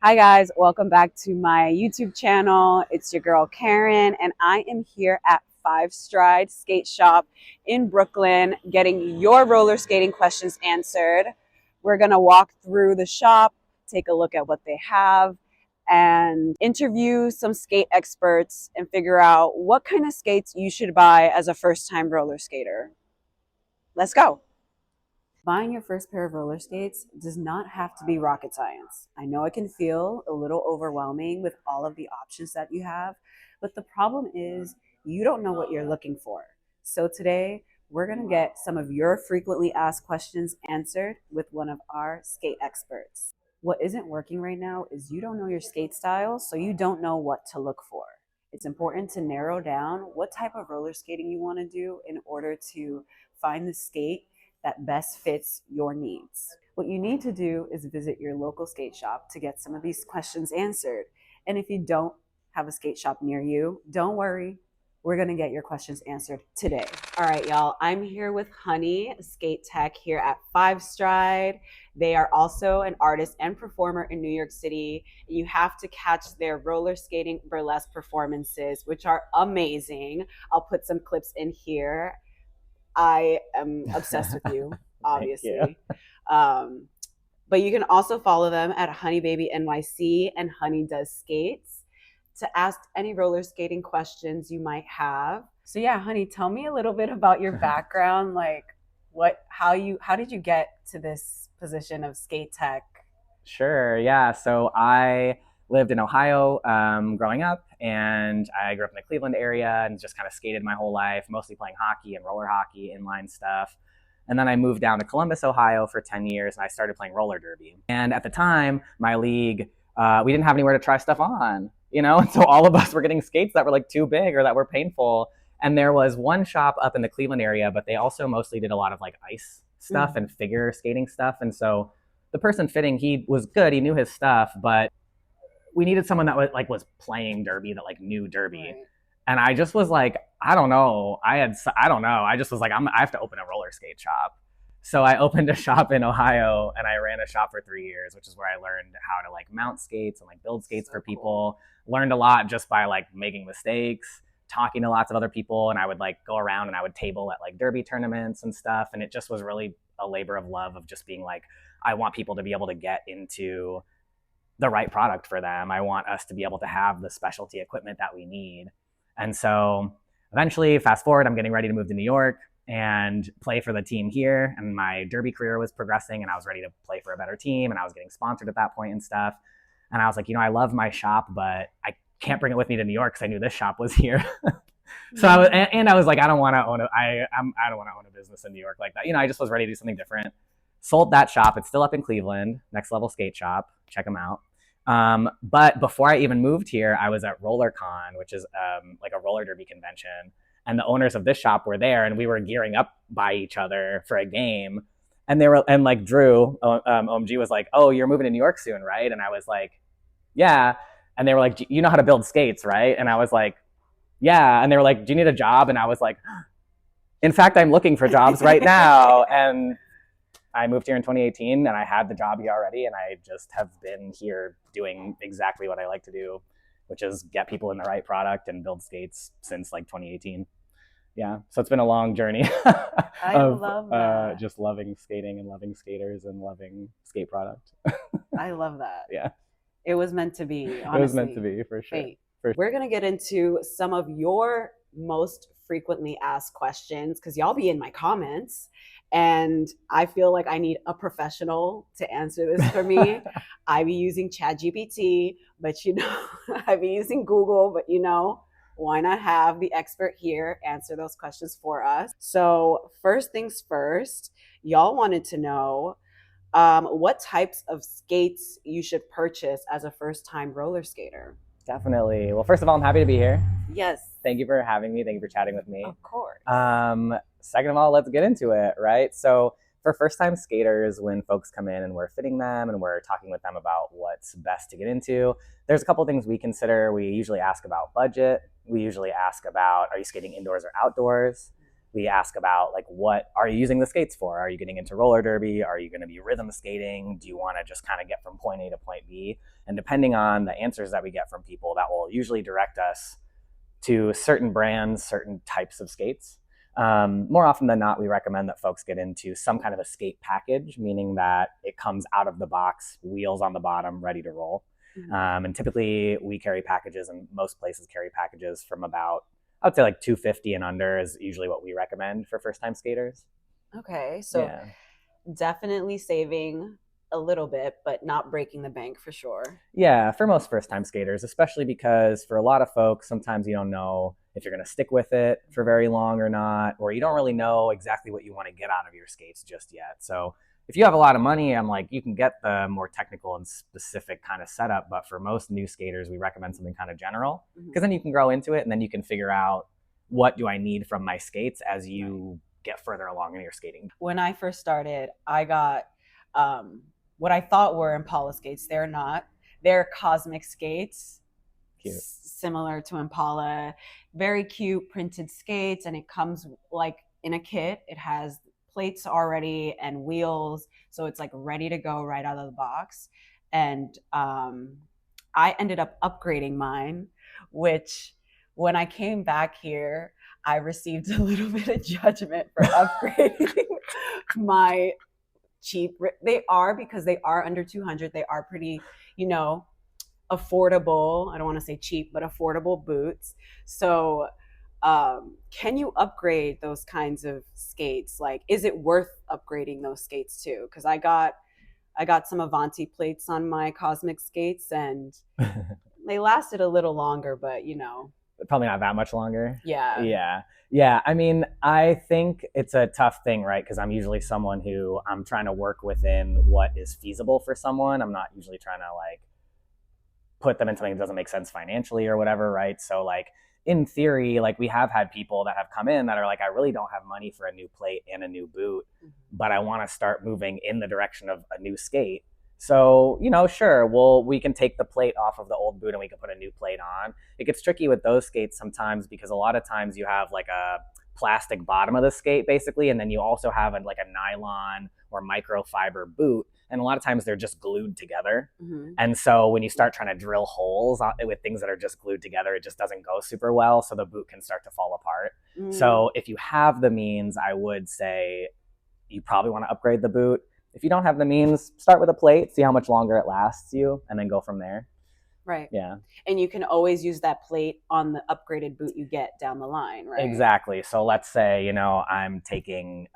Hi guys, welcome back to my YouTube channel. It's your girl Karen and I am here at Five Stride Skate Shop in Brooklyn getting your roller skating questions answered. We're going to walk through the shop, take a look at what they have, and interview some skate experts and figure out what kind of skates you should buy as a first-time roller skater. Let's go. Buying your first pair of roller skates does not have to be rocket science. I know it can feel a little overwhelming with all of the options that you have, but the problem is you don't know what you're looking for. So today, we're going to get some of your frequently asked questions answered with one of our skate experts. What isn't working right now is you don't know your skate style, so you don't know what to look for. It's important to narrow down what type of roller skating you want to do in order to find the skate that best fits your needs. What you need to do is visit your local skate shop to get some of these questions answered. And if you don't have a skate shop near you, don't worry. We're going to get your questions answered today. All right, y'all. I'm here with Honey, skate tech here at Five Stride. They are also an artist and performer in New York City. You have to catch their roller skating burlesque performances, which are amazing. I'll put some clips in here. I am obsessed with you, obviously. But you can also follow them at HoneyBabyNYC and Honey Does Skates to ask any roller skating questions you might have. So yeah, Honey, tell me a little bit about your background, like how did you get to this position of skate tech? Sure. Yeah. So I lived in Ohio growing up, and I grew up in the Cleveland area and just kind of skated my whole life, mostly playing hockey and roller hockey, inline stuff. And then I moved down to Columbus, Ohio for 10 years, and I started playing roller derby. And at the time, my league, we didn't have anywhere to try stuff on, and so all of us were getting skates that were like too big or that were painful. And there was one shop up in the Cleveland area, but they also mostly did a lot of like ice stuff and figure skating stuff. And so the person fitting, he was good, he knew his stuff, but we needed someone that was playing derby, that like knew derby. Right. And I just was like, I don't know. I don't know. I just was like, I have to open a roller skate shop. So I opened a shop in Ohio and I ran a shop for 3 years, which is where I learned how to like mount skates and like build skates for people. Learned a lot just by like making mistakes, talking to lots of other people. And I would like go around and I would table at like derby tournaments and stuff. And it just was really a labor of love of just being like, I want people to be able to get into the right product for them. I want us to be able to have the specialty equipment that we need. And so eventually, fast forward, I'm getting ready to move to New York and play for the team here. And my derby career was progressing and I was ready to play for a better team. And I was getting sponsored at that point and stuff. And I was like, I love my shop, but I can't bring it with me to New York because I knew this shop was here. So I was like, I don't want to own I don't want to own a business in New York like that. I just was ready to do something different. Sold that shop. It's still up in Cleveland, Next Level Skate Shop. Check them out. But before I even moved here, I was at RollerCon, which is like a roller derby convention. And the owners of this shop were there, and we were gearing up by each other for a game. And like Drew, OMG was like, "Oh, you're moving to New York soon, right?" And I was like, "Yeah." And they were like, "You know how to build skates, right?" And I was like, "Yeah." And they were like, "Do you need a job?" And I was like, "In fact, I'm looking for jobs right now." And I moved here in 2018 and I had the job here already, and I just have been here doing exactly what I like to do, which is get people in the right product and build skates since like 2018. Yeah, so it's been a long journey I love that. just loving skating and loving skaters and loving skate product. I love that. Yeah, it was meant to be, honestly. It was meant to be, for sure. We're going to get into some of your most frequently asked questions because y'all be in my comments. And I feel like I need a professional to answer this for me. I be using ChatGPT, but I be using Google, but why not have the expert here answer those questions for us? So first things first, y'all wanted to know what types of skates you should purchase as a first-time roller skater. Definitely. Well, first of all, I'm happy to be here. Yes. Thank you for having me. Thank you for chatting with me. Of course. Second of all, let's get into it, right? So for first-time skaters, when folks come in and we're fitting them and we're talking with them about what's best to get into, there's a couple of things we consider. We usually ask about budget. We usually ask about, are you skating indoors or outdoors? we ask about like, what are you using the skates for? Are you getting into roller derby? Are you going to be rhythm skating? Do you want to just kind of get from point A to point B? And depending on the answers that we get from people, that will usually direct us to certain brands, certain types of skates. More often than not, we recommend that folks get into some kind of a skate package, meaning that it comes out of the box, wheels on the bottom, ready to roll. And typically we carry packages, and most places carry packages from about, I would say like $250 and under is usually what we recommend for first time skaters. Okay, so Yeah. definitely saving a little bit, but not breaking the bank for sure. Yeah, for most first time skaters, especially because for a lot of folks, sometimes you don't know if you're going to stick with it for very long or not, or you don't really know exactly what you want to get out of your skates just yet. So if you have a lot of money, I'm like, you can get the more technical and specific kind of setup. But for most new skaters, we recommend something kind of general, because then you can grow into it, and then you can figure out, what do I need from my skates as you get further along in your skating. When I first started, I got what I thought were Impala skates. They're not. They're cosmic skates. Cute. Similar to Impala. Very cute printed skates, and it comes like in a kit. It has plates already and wheels, so it's like ready to go right out of the box. And I ended up upgrading mine, which when I came back here, I received a little bit of judgment for upgrading my cheap. They are, because they are under 200. They are pretty, affordable. I don't want to say cheap, but affordable boots. So can you upgrade those kinds of skates? Like, is it worth upgrading those skates too? Because I got some Avanti plates on my Cosmic skates, and they lasted a little longer, but probably not that much longer. Yeah. I mean, I think it's a tough thing, right? Because I'm usually someone who, I'm trying to work within what is feasible for someone. I'm not usually trying to like put them in something that doesn't make sense financially or whatever, right? So like, in theory, like, we have had people that have come in that are like, I really don't have money for a new plate and a new boot, but I want to start moving in the direction of a new skate. So, sure, we can take the plate off of the old boot and we can put a new plate on. It gets tricky with those skates sometimes, because a lot of times you have like a plastic bottom of the skate basically, and then you also have like a nylon or microfiber boot, and a lot of times they're just glued together. And so when you start trying to drill holes with things that are just glued together, it just doesn't go super well, so the boot can start to fall apart. So if you have the means, I would say you probably want to upgrade the boot. If you don't have the means, start with a plate, see how much longer it lasts you, and then go from there. Right. Yeah. And you can always use that plate on the upgraded boot you get down the line, right? Exactly. So let's say, I'm taking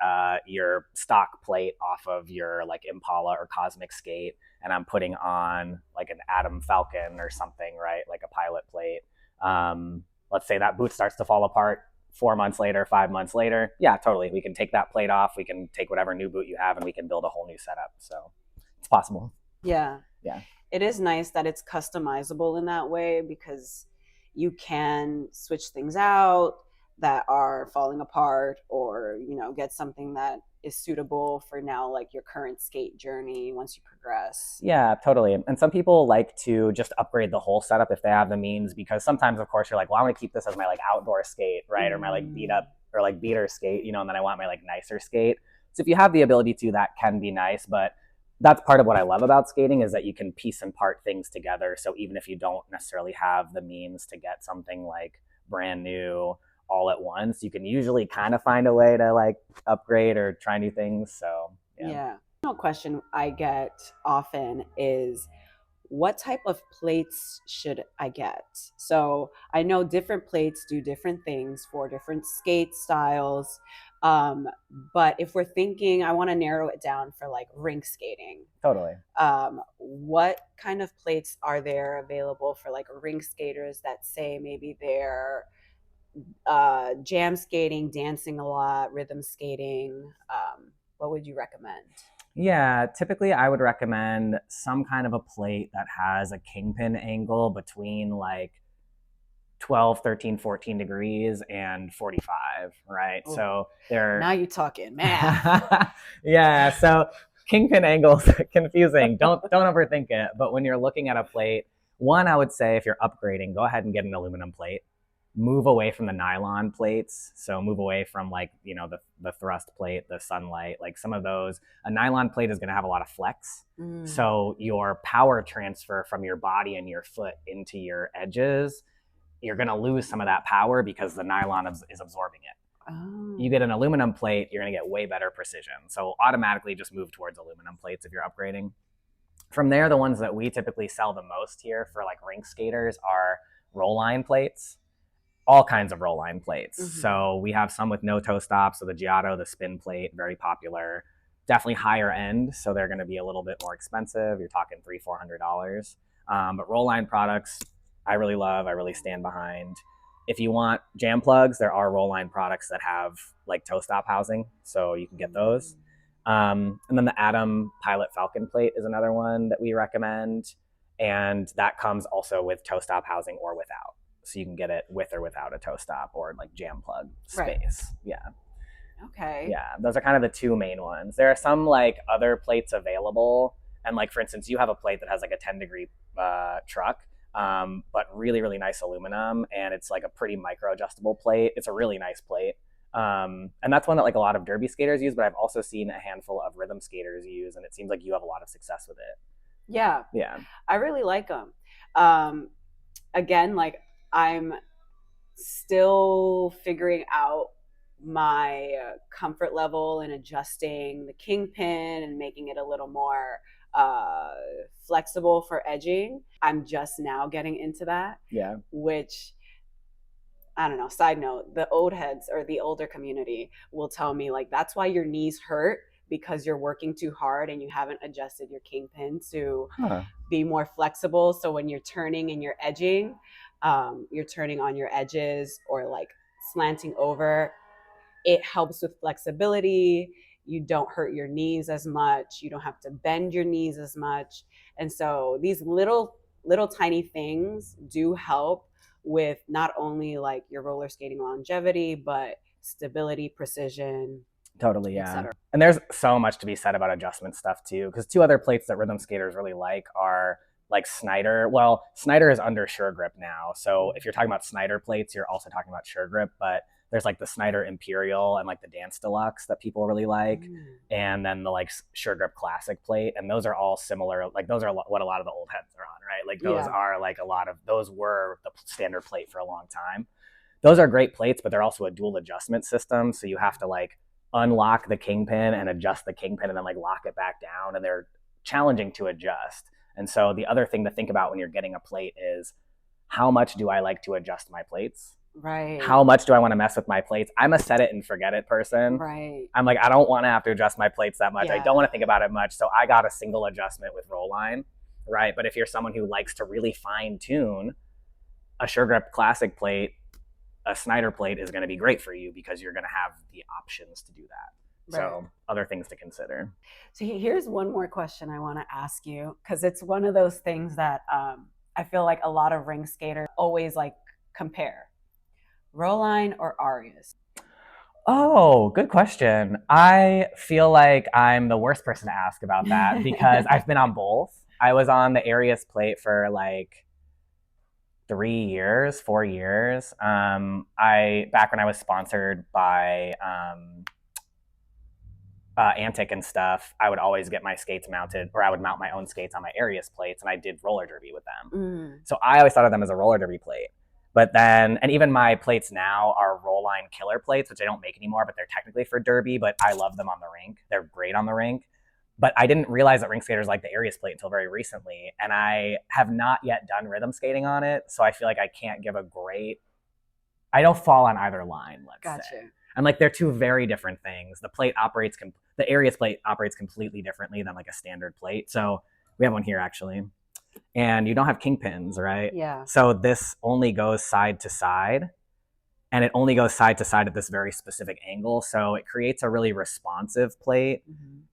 your stock plate off of your like Impala or Cosmic skate, and I'm putting on like an Atom Falcon or something, right? Like a pilot plate. Let's say that boot starts to fall apart 4 months later, 5 months later. Yeah, totally. We can take that plate off. We can take whatever new boot you have, and we can build a whole new setup. So it's possible. Yeah. Yeah. It is nice that it's customizable in that way, because you can switch things out that are falling apart, or get something that is suitable for now, like your current skate journey once you progress. Yeah, totally. And some people like to just upgrade the whole setup if they have the means, because sometimes, of course, you're like, well, I want to keep this as my like outdoor skate, right? Or my like beat up or like beater skate, and then I want my like nicer skate. So if you have the ability to, that can be nice. But that's part of what I love about skating, is that you can piece and part things together. So even if you don't necessarily have the means to get something like brand new all at once, you can usually kind of find a way to like upgrade or try new things. So yeah. No question I get often is, what type of plates should I get? So I know different plates do different things for different skate styles. But if we're thinking, I want to narrow it down for like rink skating. Totally. What kind of plates are there available for like rink skaters that say maybe they're jam skating, dancing a lot, rhythm skating? What would you recommend? Yeah, typically I would recommend some kind of a plate that has a kingpin angle between like 12, 13, 14 degrees and 45, right? Ooh. So they're... Now you're talking math. Yeah, so kingpin angles, confusing. Don't overthink it. But when you're looking at a plate, one, I would say if you're upgrading, go ahead and get an aluminum plate. move away from the nylon plates. So move away from like, the thrust plate, the sunlight, like some of those. A nylon plate is going to have a lot of flex. So your power transfer from your body and your foot into your edges, you're going to lose some of that power because the nylon is absorbing it. Oh. You get an aluminum plate, you're going to get way better precision. So automatically just move towards aluminum plates if you're upgrading. From there, the ones that we typically sell the most here for like rink skaters are roll line plates. All kinds of roll line plates. So we have some with no toe stop. So the Giotto, the spin plate, very popular. Definitely higher end. So they're going to be a little bit more expensive. You're talking $300-$400. But roll line products, I really love. I really stand behind. If you want jam plugs, there are roll line products that have like toe stop housing. So you can get those. And then the Atom Pilot Falcon plate is another one that we recommend. And that comes also with toe stop housing or without. So you can get it with or without a toe stop or like jam plug space. Right. Yeah. Okay. Yeah. Those are kind of the two main ones. There are some like other plates available. And like, for instance, you have a plate that has like a 10-degree truck, but really, really nice aluminum. And it's like a pretty micro adjustable plate. It's a really nice plate. And that's one that like a lot of derby skaters use, but I've also seen a handful of rhythm skaters use. And it seems like you have a lot of success with it. Yeah. Yeah. I really like them. Again, like I'm still figuring out my comfort level and adjusting the kingpin and making it a little more flexible for edging. I'm just now getting into that. Yeah. Which, I don't know, side note, the old heads or the older community will tell me like that's why your knees hurt, because you're working too hard and you haven't adjusted your kingpin to be more flexible. So when you're turning and you're edging, you're turning on your edges or like slanting over, it helps with flexibility. You don't hurt your knees as much. You don't have to bend your knees as much. And so these little tiny things do help with not only like your roller skating longevity, but stability, precision. Totally, yeah. And there's so much to be said about adjustment stuff too, because two other plates that rhythm skaters really like are like Snyder. Well, Snyder is under Sure Grip now. So if you're talking about Snyder plates, you're also talking about Sure Grip, but there's like the Snyder Imperial and like the Dance Deluxe that people really like. And then the like Sure Grip Classic plate. And those are all similar. Like those are what a lot of the old heads are on, right? Like those are like those were the standard plate for a long time. Those are great plates, but they're also a dual adjustment system. So you have to like unlock the kingpin and adjust the kingpin and then like lock it back down. And they're challenging to adjust. And so the other thing to think about when you're getting a plate is how much do I like to adjust my plates? Right. How much do I want to mess with my plates? I'm a set it and forget it person. Right. I'm like, I don't want to have to adjust my plates that much. I don't want to think about it much. So I got a single adjustment with roll line, right? But if you're someone who likes to really fine tune, a Sure Grip Classic plate, a Snyder plate is going to be great for you because you're going to have the options to do that. Right. So other things to consider. So here's one more question I want to ask you, because it's one of those things that I feel like a lot of rink skaters always like compare. Roll line or Arias? Oh, good question. I feel like I'm the worst person to ask about that because I've been on both. I was on the Arias plate for like 4 years. Back when I was sponsored by Antic and stuff, I would always get my skates mounted, or I would mount my own skates on my Arias plates, and I did roller derby with them. So I always thought of them as a roller derby plate. But then, and even my plates now are roll line killer plates, which I don't make anymore, but they're technically for derby, but I love them on the rink. They're great on the rink. But I didn't realize that rink skaters like the Arias plate until very recently. And I have not yet done rhythm skating on it. So I feel like I can't give I don't fall on either line, let's say. I'm like, they're two very different things. The Arias plate operates completely differently than like a standard plate. So we have one here actually. And you don't have kingpins, right? Yeah. So this only goes side to side, and it only goes side to side at this very specific angle. So it creates a really responsive plate.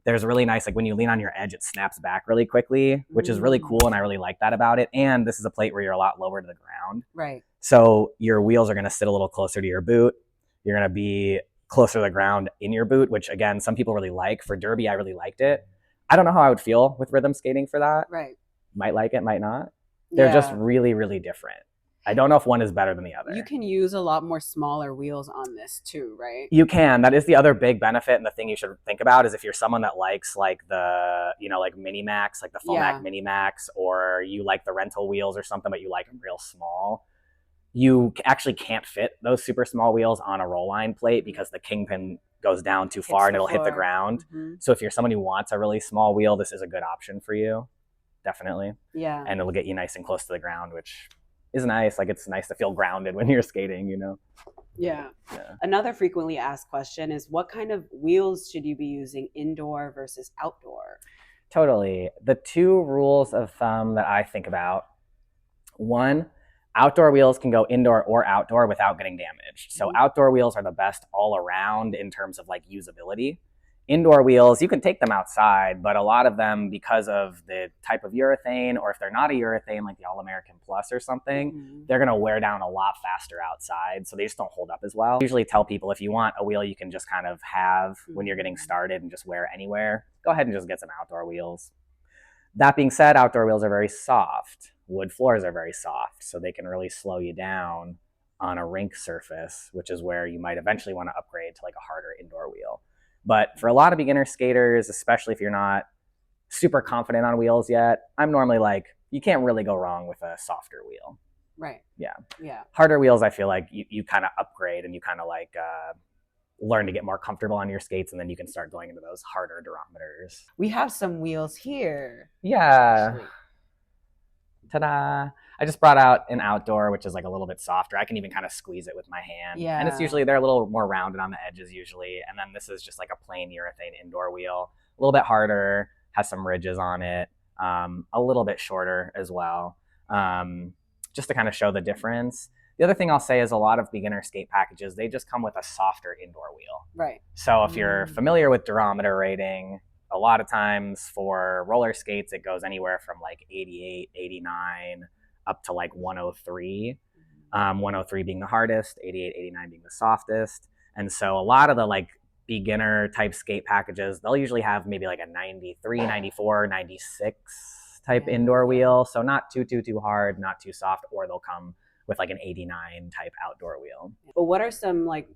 There's really nice, like when you lean on your edge, it snaps back really quickly, which is really cool. And I really like that about it. And this is a plate where you're a lot lower to the ground. Right. So your wheels are going to sit a little closer to your boot. You're going to be closer to the ground in your boot, which again, some people really like. For derby, I really liked it. I don't know how I would feel with rhythm skating for that. Right. Might like it, might not. They're just really, really different. I don't know if one is better than the other. You can use a lot more smaller wheels on this too, right? You can. That is the other big benefit, and the thing you should think about is if you're someone that likes like the, like Mini Max, like the Fomac Mini Max, or you like the rental wheels or something, but you like them real small, you actually can't fit those super small wheels on a roll line plate because the kingpin goes down too far and it'll hit the ground. So if you're someone who wants a really small wheel, this is a good option for you. Definitely. Yeah. And it'll get you nice and close to the ground, which is nice. Like, it's nice to feel grounded when you're skating, Yeah. Another frequently asked question is, what kind of wheels should you be using indoor versus outdoor? Totally. The two rules of thumb that I think about: one, outdoor wheels can go indoor or outdoor without getting damaged. So outdoor wheels are the best all around in terms of like usability. Indoor wheels, you can take them outside, but a lot of them, because of the type of urethane, or if they're not a urethane like the All-American Plus or something, they're going to wear down a lot faster outside, so they just don't hold up as well. I usually tell people, if you want a wheel you can just kind of have when you're getting started and just wear anywhere, go ahead and just get some outdoor wheels. That being said, outdoor wheels are very soft. Wood floors are very soft, so they can really slow you down on a rink surface, which is where you might eventually want to upgrade to like a harder indoor wheel. But for a lot of beginner skaters, especially if you're not super confident on wheels yet, I'm normally like, you can't really go wrong with a softer wheel. Right. Yeah. Yeah. Harder wheels, I feel like you kind of upgrade and you kind of like learn to get more comfortable on your skates, and then you can start going into those harder durometers. We have some wheels here. Yeah. Actually. Ta-da. I just brought out an outdoor, which is like a little bit softer. I can even kind of squeeze it with my hand. Yeah. And it's usually, they're a little more rounded on the edges usually. And then this is just like a plain urethane indoor wheel. A little bit harder, has some ridges on it, a little bit shorter as well, just to kind of show the difference. The other thing I'll say is a lot of beginner skate packages, they just come with a softer indoor wheel. Right. So if you're familiar with durometer rating, a lot of times for roller skates, it goes anywhere from like 88, 89 up to like 103. 103 being the hardest, 88, 89 being the softest. And so a lot of the like beginner type skate packages, they'll usually have maybe like a 93, 94, 96 type indoor wheel. So not too hard, not too soft, or they'll come with like an 89 type outdoor wheel. But what are some like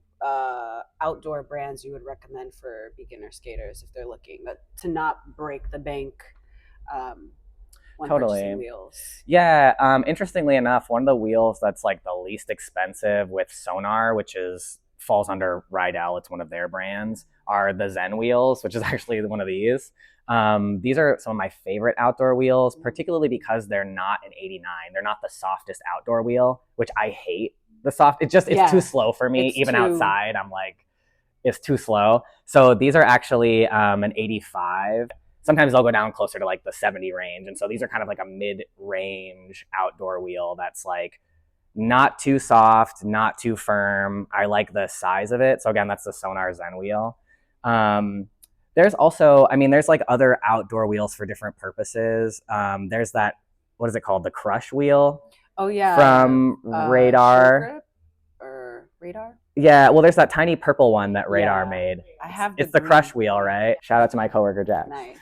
outdoor brands you would recommend for beginner skaters if they're looking to not break the bank when purchasing wheels? Yeah. Interestingly enough, one of the wheels that's like the least expensive with Sonar, which falls under Rydell, it's one of their brands, are the Zen wheels, which is actually one of these. These are some of my favorite outdoor wheels, particularly because they're not an 89. They're not the softest outdoor wheel, which I hate. It's too slow for me. Even outside, I'm like, it's too slow. So these are actually an 85. Sometimes they'll go down closer to like the 70 range. And so these are kind of like a mid-range outdoor wheel that's like not too soft, not too firm. I like the size of it. So again, that's the Sonar Zen wheel. There's also, there's like other outdoor wheels for different purposes. There's that, what is it called? The Crush wheel. Oh yeah. From Radar. Or Radar? Yeah, well, there's that tiny purple one that Radar made. It's the Crush wheel, right? Shout out to my coworker Jack. Nice.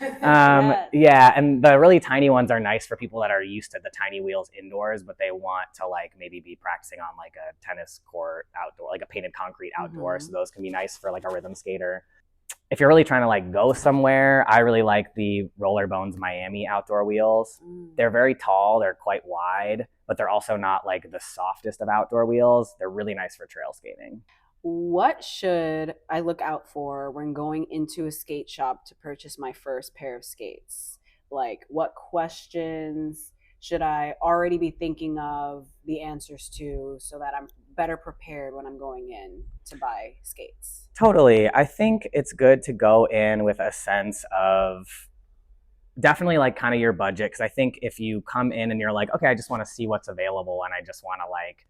Yeah, and the really tiny ones are nice for people that are used to the tiny wheels indoors, but they want to like maybe be practicing on like a tennis court outdoor, like a painted concrete outdoor. So those can be nice for like a rhythm skater. If you're really trying to like go somewhere, I really like the Rollerbones Miami outdoor wheels. They're very tall, they're quite wide, but they're also not like the softest of outdoor wheels. They're really nice for trail skating. What should I look out for when going into a skate shop to purchase my first pair of skates? Like, what questions should I already be thinking of the answers to so that I'm better prepared when I'm going in to buy skates? Totally. I think it's good to go in with a sense of definitely like kind of your budget, because I think if you come in and you're like, okay, I just want to see what's available and I just want to like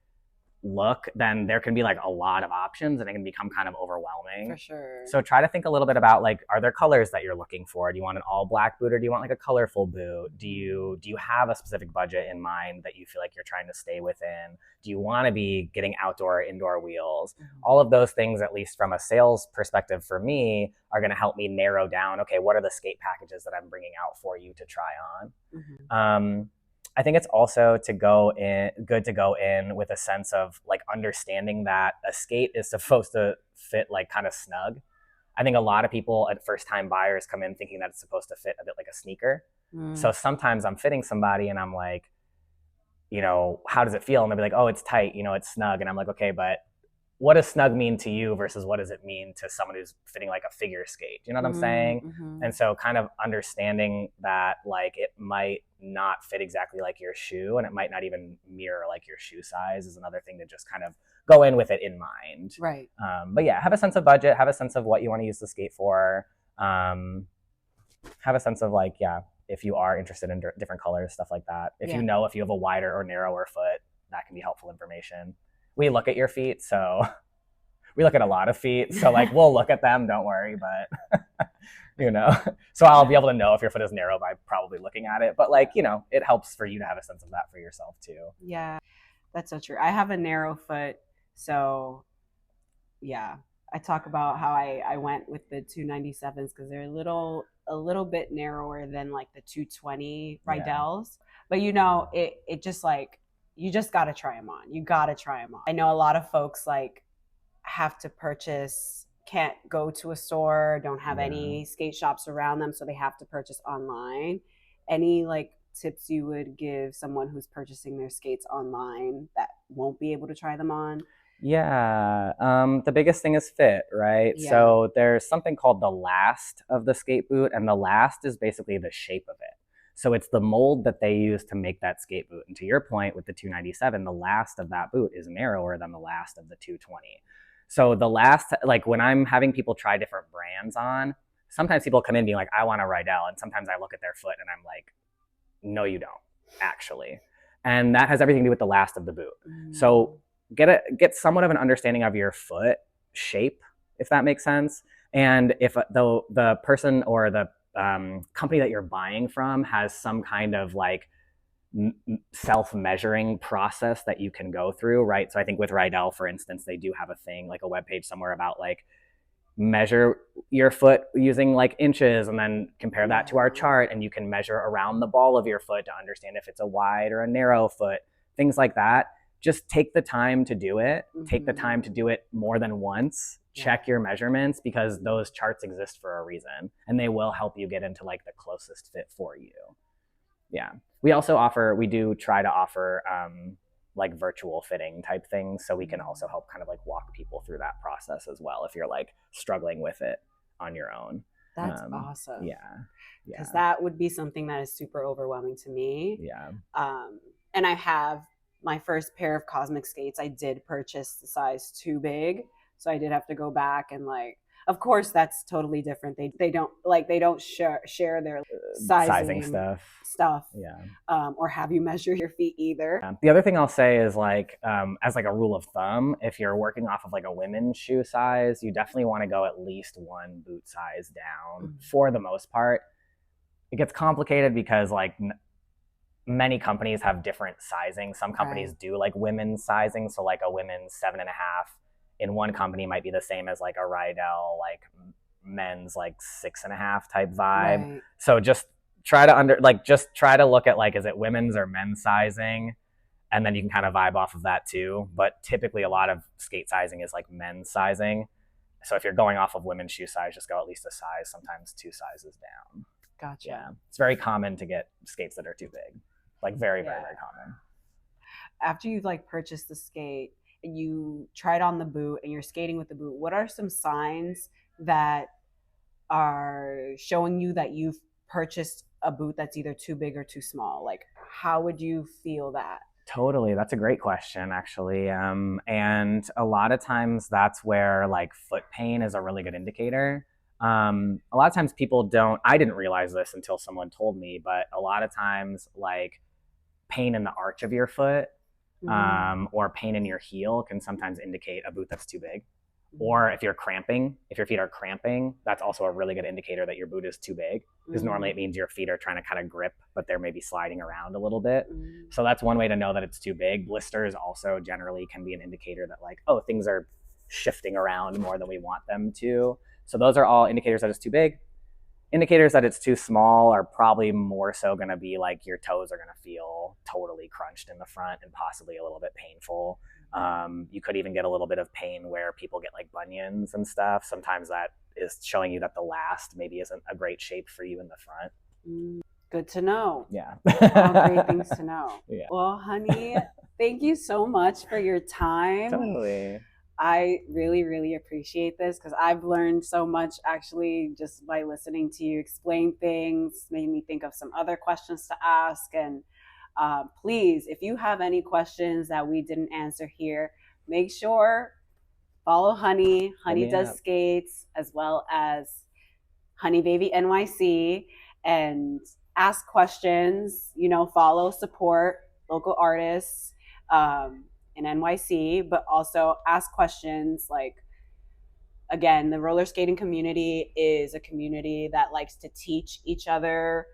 look, then there can be like a lot of options and it can become kind of overwhelming. For sure. So try to think a little bit about like, are there colors that you're looking for? Do you want an all black boot, or do you want like a colorful boot? Do you have a specific budget in mind that you feel like you're trying to stay within? Do you want to be getting outdoor or indoor wheels? All of those things, at least from a sales perspective for me, are going to help me narrow down, okay, what are the skate packages that I'm bringing out for you to try on? I think it's also good to go in with a sense of like understanding that a skate is supposed to fit like kind of snug. I think a lot of people at first time buyers come in thinking that it's supposed to fit a bit like a sneaker. So sometimes I'm fitting somebody and I'm like, how does it feel? And they'll be like, oh, it's tight, it's snug. And I'm like, okay, but what does snug mean to you versus what does it mean to someone who's fitting like a figure skate? You know what I'm saying? And so kind of understanding that like it might not fit exactly like your shoe and it might not even mirror like your shoe size is another thing to just kind of go in with it in mind. Right. But yeah, have a sense of budget, have a sense of what you want to use the skate for. Have a sense of like, yeah, if you are interested in different colors, stuff like that. If you know if you have a wider or narrower foot, that can be helpful information. We look at your feet, so we look at a lot of feet. So like we'll look at them, don't worry, but so I'll be able to know if your foot is narrow by probably looking at it. But like, it helps for you to have a sense of that for yourself too. Yeah, that's so true. I have a narrow foot, so yeah. I talk about how I went with the 297s because they're a little bit narrower than like the 220 Rydell's. But it just like, you just got to try them on. You got to try them on. I know a lot of folks like have to purchase, can't go to a store, don't have any skate shops around them, so they have to purchase online. Any like tips you would give someone who's purchasing their skates online that won't be able to try them on? Yeah, the biggest thing is fit, right? Yeah. So there's something called the last of the skate boot, and the last is basically the shape of it. So it's the mold that they use to make that skate boot. And to your point with the 297, the last of that boot is narrower than the last of the 220. So the last, like when I'm having people try different brands on, sometimes people come in being like, I want a Rydell. And sometimes I look at their foot and I'm like, no, you don't, actually. And that has everything to do with the last of the boot. So get somewhat of an understanding of your foot shape, if that makes sense. And if the person or the company that you're buying from has some kind of like self-measuring process that you can go through, right? So I think with Rydell, for instance, they do have a thing, like a webpage somewhere about like measure your foot using like inches and then compare that to our chart, and you can measure around the ball of your foot to understand if it's a wide or a narrow foot, things like that. Just take the time to do it. Take the time to do it more than once. Check your measurements, because those charts exist for a reason and they will help you get into like the closest fit for you. Yeah. We do try to offer like virtual fitting type things. So we can also help kind of like walk people through that process as well if you're like struggling with it on your own. That's awesome. Yeah. Because that would be something that is super overwhelming to me. Yeah. And I have my first pair of Cosmic skates, I did purchase the size too big. So I did have to go back and like, of course, that's totally different. They don't share their sizing stuff. Yeah. Or have you measure your feet either. The other thing I'll say is like, as like a rule of thumb, if you're working off of like a women's shoe size, you definitely want to go at least one boot size down for the most part. It gets complicated because like many companies have different sizing. Some companies do like women's sizing. So like a women's 7.5 in one company might be the same as like a Rydell, like men's like 6.5 type vibe. Right. So just try to look at like, is it women's or men's sizing? And then you can kind of vibe off of that too. But typically a lot of skate sizing is like men's sizing. So if you're going off of women's shoe size, just go at least a size, sometimes 2 sizes down. Gotcha. Yeah. It's very common to get skates that are too big. Like very, very, very common. After you've like purchased the skate and you tried on the boot and you're skating with the boot, what are some signs that are showing you that you've purchased a boot that's either too big or too small? Like, how would you feel that? Totally. That's a great question, actually. And a lot of times that's where like foot pain is a really good indicator. A lot of times I didn't realize this until someone told me, but a lot of times like pain in the arch of your foot or pain in your heel can sometimes indicate a boot that's too big. Or if your feet are cramping, that's also a really good indicator that your boot is too big, because normally it means your feet are trying to kind of grip, but they're maybe sliding around a little bit. So that's one way to know that it's too big. Blisters also generally can be an indicator that like, oh, things are shifting around more than we want them to. So those are all indicators that it's too big. indicators that it's too small are probably more so going to be like your toes are going to feel totally crunched in the front and possibly a little bit painful. You could even get a little bit of pain where people get like bunions and stuff. Sometimes that is showing you that the last maybe isn't a great shape for you in the front. Good to know. Yeah. All great things to know. Yeah. Well, honey, thank you so much for your time. Totally. I really, really appreciate this because I've learned so much actually just by listening to you explain things, made me think of some other questions to ask. And please, if you have any questions that we didn't answer here, make sure follow Honey. Honey does skates as well as Honey Baby NYC, and ask questions, you know, follow, support local artists in NYC, but also ask questions. Like, again, the roller skating community is a community that likes to teach each other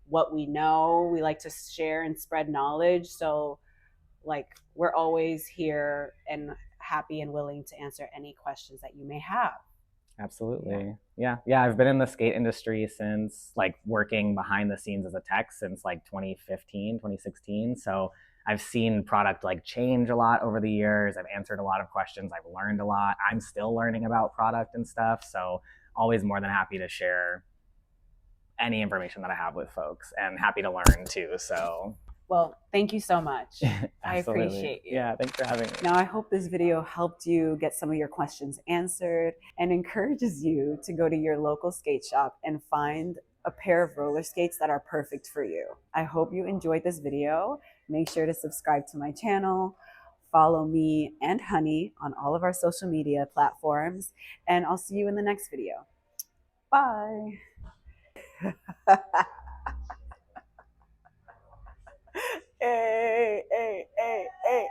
what we know. We like to share and spread knowledge. So, like, we're always here and happy and willing to answer any questions that you may have. Absolutely. Yeah. I've been in the skate industry since, like, working behind the scenes as a tech since like 2015, 2016. So I've seen product like change a lot over the years. I've answered a lot of questions. I've learned a lot. I'm still learning about product and stuff. So always more than happy to share any information that I have with folks, and happy to learn too. So, well, thank you so much. I appreciate you. Yeah, thanks for having me. Now, I hope this video helped you get some of your questions answered and encourages you to go to your local skate shop and find a pair of roller skates that are perfect for you. I hope you enjoyed this video. Make sure to subscribe to my channel, follow me and Honey on all of our social media platforms, and I'll see you in the next video. Bye. Hey, hey, hey, hey.